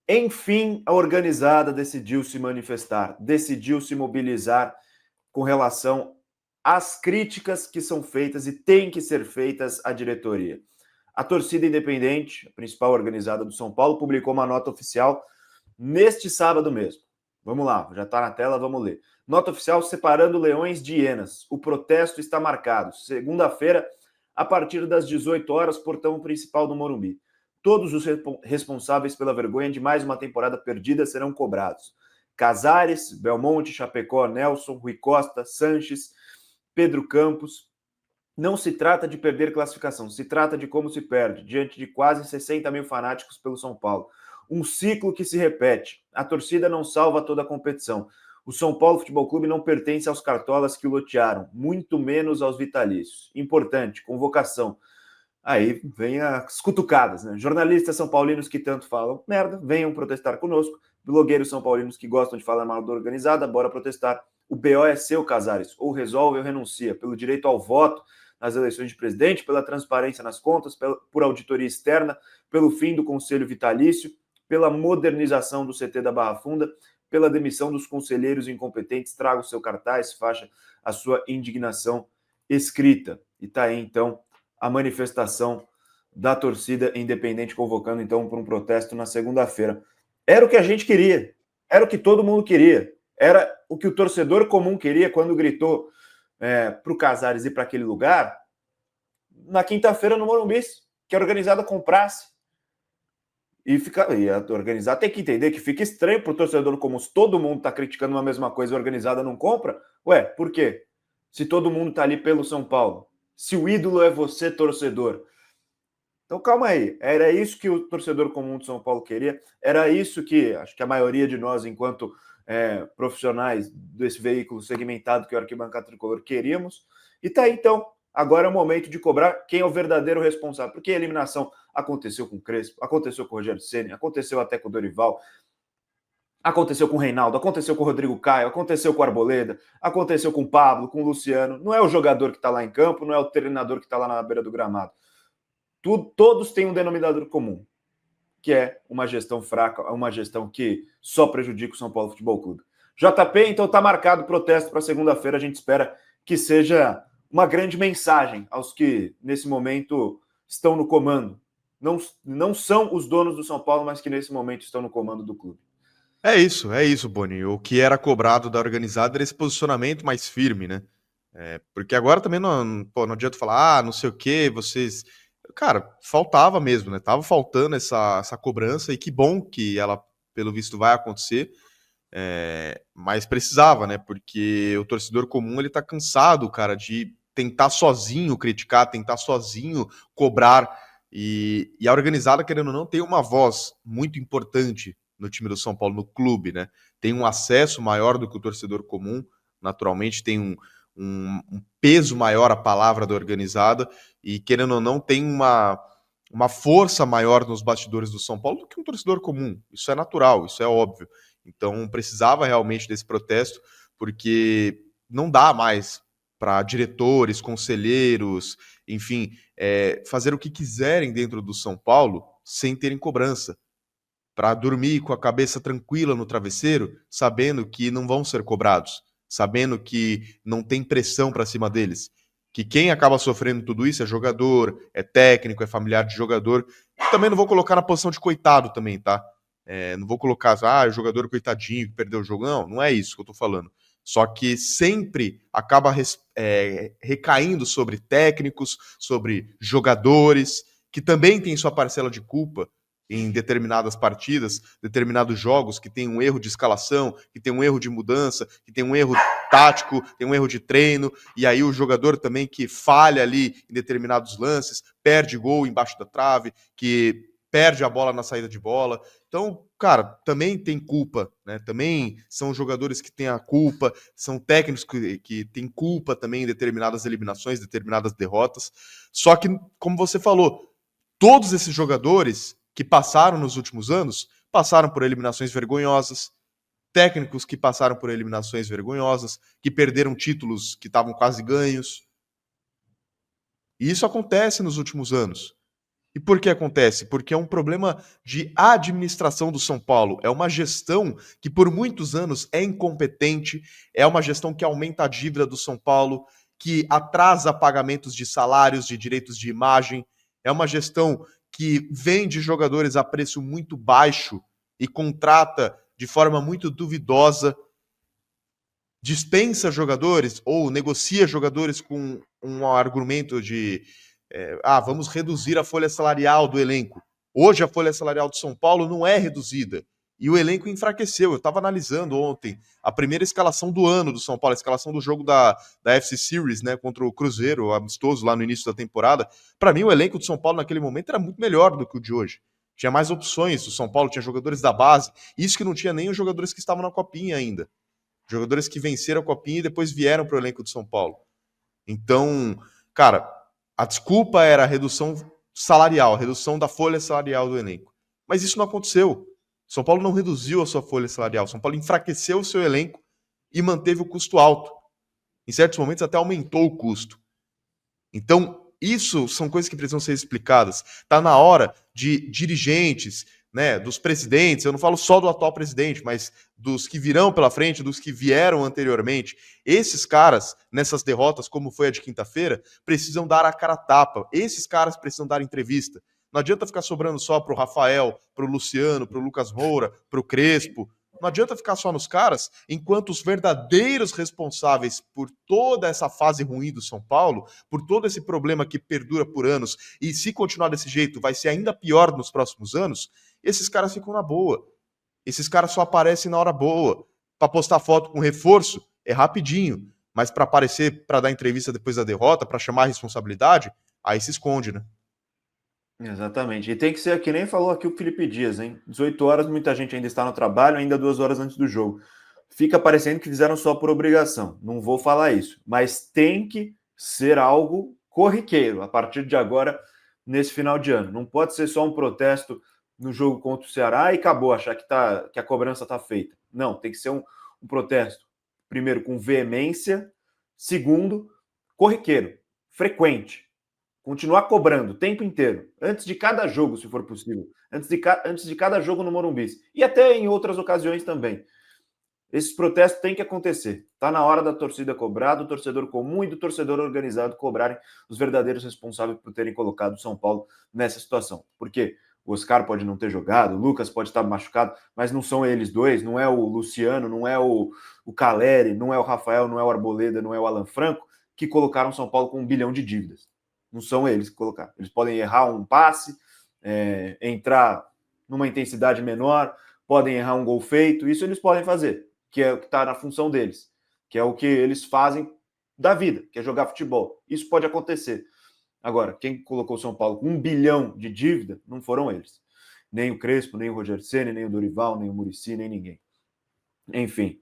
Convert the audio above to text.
Enfim, a organizada decidiu se manifestar, decidiu se mobilizar com relação às críticas que são feitas e têm que ser feitas à diretoria. A torcida independente, a principal organizada do São Paulo, publicou uma nota oficial neste sábado mesmo. Vamos lá, já está na tela, vamos ler. Nota oficial separando leões de hienas. O protesto está marcado. Segunda-feira, a partir das 18 horas, portão principal do Morumbi. Todos os responsáveis pela vergonha de mais uma temporada perdida serão cobrados. Casares, Belmonte, Chapecó, Nelson, Rui Costa, Sanches, Pedro Campos. Não se trata de perder classificação, se trata de como se perde, diante de quase 60 mil fanáticos pelo São Paulo. Um ciclo que se repete. A torcida não salva toda a competição. O São Paulo Futebol Clube não pertence aos cartolas que o lotearam, muito menos aos vitalícios. Importante, convocação. Aí vem as cutucadas, né? Jornalistas são paulinos que tanto falam merda, venham protestar conosco. Blogueiros são paulinos que gostam de falar mal da organizada, bora protestar. O BO é seu, Casares. Ou resolve ou renuncia. Pelo direito ao voto nas eleições de presidente, pela transparência nas contas, por auditoria externa, pelo fim do Conselho Vitalício, pela modernização do CT da Barra Funda, pela demissão dos conselheiros incompetentes, traga o seu cartaz, faixa a sua indignação escrita. E está aí, então, a manifestação da torcida independente convocando, então, para um protesto na segunda-feira. Era o que a gente queria, era o que todo mundo queria, era o que o torcedor comum queria quando gritou para o Casares ir para aquele lugar na quinta-feira no Morumbi, que a organizada comprasse. E a organizada tem que entender que fica estranho para o torcedor comum. Se todo mundo está criticando uma mesma coisa e a organizada não compra, ué, por quê? Se todo mundo está ali pelo São Paulo. Se o ídolo é você, torcedor. Então, calma aí. Era isso que o torcedor comum de São Paulo queria. Era isso que, acho que a maioria de nós, enquanto profissionais desse veículo segmentado que é o Arquibancada Tricolor, queríamos. E tá aí, então. Agora é o momento de cobrar quem é o verdadeiro responsável. Porque a eliminação aconteceu com o Crespo, aconteceu com o Rogério Ceni, aconteceu até com o Dorival, aconteceu com o Reinaldo, aconteceu com o Rodrigo Caio, aconteceu com o Arboleda, aconteceu com o Pablo, com o Luciano. Não é o jogador que está lá em campo, não é o treinador que está lá na beira do gramado. Todos têm um denominador comum, que é uma gestão fraca, uma gestão que só prejudica o São Paulo Futebol Clube. JP, então está marcado o protesto para segunda-feira. A gente espera que seja uma grande mensagem aos que, nesse momento, estão no comando. Não são os donos do São Paulo, mas que, nesse momento, estão no comando do clube. É isso, Boni. O que era cobrado da organizada era esse posicionamento mais firme, né? Porque agora também não adianta falar, não sei o que, vocês... Cara, faltava mesmo, né? Tava faltando essa cobrança, e que bom que ela, pelo visto, vai acontecer, mas precisava, né? Porque o torcedor comum, ele tá cansado, cara, de tentar sozinho criticar, tentar sozinho cobrar, e a organizada, querendo ou não, tem uma voz muito importante no time do São Paulo, no clube, né? Tem um acesso maior do que o torcedor comum, naturalmente tem um peso maior a palavra da organizada, e querendo ou não, tem uma força maior nos bastidores do São Paulo do que um torcedor comum. Isso é natural, isso é óbvio. Então precisava realmente desse protesto, porque não dá mais para diretores, conselheiros, enfim, fazer o que quiserem dentro do São Paulo sem terem cobrança, para dormir com a cabeça tranquila no travesseiro, sabendo que não vão ser cobrados, sabendo que não tem pressão para cima deles, que quem acaba sofrendo tudo isso é jogador, é técnico, é familiar de jogador. Também não vou colocar na posição de coitado também, tá? Não vou colocar, o jogador coitadinho que perdeu o jogo. Não é isso que eu tô falando. Só que sempre acaba recaindo sobre técnicos, sobre jogadores, que também têm sua parcela de culpa em determinadas partidas, determinados jogos, que tem um erro de escalação, que tem um erro de mudança, que tem um erro tático, tem um erro de treino, e aí o jogador também que falha ali em determinados lances, perde gol embaixo da trave, que perde a bola na saída de bola. Então, cara, também tem culpa, né? Também são jogadores que têm a culpa, são técnicos que têm culpa também em determinadas eliminações, determinadas derrotas. Só que, como você falou, todos esses jogadores que passaram nos últimos anos, passaram por eliminações vergonhosas, técnicos que passaram por eliminações vergonhosas, que perderam títulos que estavam quase ganhos. E isso acontece nos últimos anos. E por que acontece? Porque é um problema de administração do São Paulo. É uma gestão que por muitos anos é incompetente, é uma gestão que aumenta a dívida do São Paulo, que atrasa pagamentos de salários, de direitos de imagem. É uma gestão que vende jogadores a preço muito baixo e contrata de forma muito duvidosa, dispensa jogadores ou negocia jogadores com um argumento de vamos reduzir a folha salarial do elenco. Hoje a folha salarial do São Paulo não é reduzida. E o elenco enfraqueceu. Eu estava analisando ontem a primeira escalação do ano do São Paulo, a escalação do jogo da FC Series, né, contra o Cruzeiro, amistoso lá no início da temporada. Para mim, o elenco do São Paulo naquele momento era muito melhor do que o de hoje. Tinha mais opções. O São Paulo tinha jogadores da base. Isso que não tinha nem os jogadores que estavam na Copinha ainda. Jogadores que venceram a Copinha e depois vieram para o elenco do São Paulo. Então, cara, a desculpa era a redução salarial, a redução da folha salarial do elenco. Mas isso não aconteceu. São Paulo não reduziu a sua folha salarial. São Paulo enfraqueceu o seu elenco e manteve o custo alto. Em certos momentos até aumentou o custo. Então, isso são coisas que precisam ser explicadas. Está na hora de dirigentes, né, dos presidentes, eu não falo só do atual presidente, mas dos que virão pela frente, dos que vieram anteriormente. Esses caras, nessas derrotas, como foi a de quinta-feira, precisam dar a cara a tapa. Esses caras precisam dar entrevista. Não adianta ficar sobrando só para o Rafael, para o Luciano, para o Lucas Moura, para o Crespo. Não adianta ficar só nos caras, enquanto os verdadeiros responsáveis por toda essa fase ruim do São Paulo, por todo esse problema que perdura por anos, e se continuar desse jeito vai ser ainda pior nos próximos anos, esses caras ficam na boa. Esses caras só aparecem na hora boa. Para postar foto com reforço é rapidinho, mas para aparecer, para dar entrevista depois da derrota, para chamar a responsabilidade, aí se esconde, né? Exatamente. E tem que ser que nem falou aqui o Felipe Dias, hein? 18 horas, muita gente ainda está no trabalho, ainda 2 horas antes do jogo. Fica parecendo que fizeram só por obrigação. Não vou falar isso, mas tem que ser algo corriqueiro a partir de agora, nesse final de ano. Não pode ser só um protesto no jogo contra o Ceará e acabou, achar que a cobrança está feita. Não, tem que ser um protesto, primeiro, com veemência, segundo, corriqueiro, frequente. Continuar cobrando o tempo inteiro, antes de cada jogo, se for possível, antes de cada jogo no Morumbi, e até em outras ocasiões também. Esses protestos têm que acontecer. Está na hora da torcida cobrar, do torcedor comum e do torcedor organizado cobrarem os verdadeiros responsáveis por terem colocado o São Paulo nessa situação. Porque o Oscar pode não ter jogado, o Lucas pode estar machucado, mas não são eles dois, não é o Luciano, não é o Caleri, não é o Rafael, não é o Arboleda, não é o Alan Franco, que colocaram o São Paulo com 1 bilhão de dívidas. Não são eles que colocaram. Eles podem errar um passe, entrar numa intensidade menor, podem errar um gol feito, isso eles podem fazer, que é o que está na função deles, que é o que eles fazem da vida, que é jogar futebol. Isso pode acontecer. Agora, quem colocou o São Paulo com 1 bilhão de dívida não foram eles. Nem o Crespo, nem o Rogério Ceni, nem o Dorival, nem o Muricy, nem ninguém. Enfim.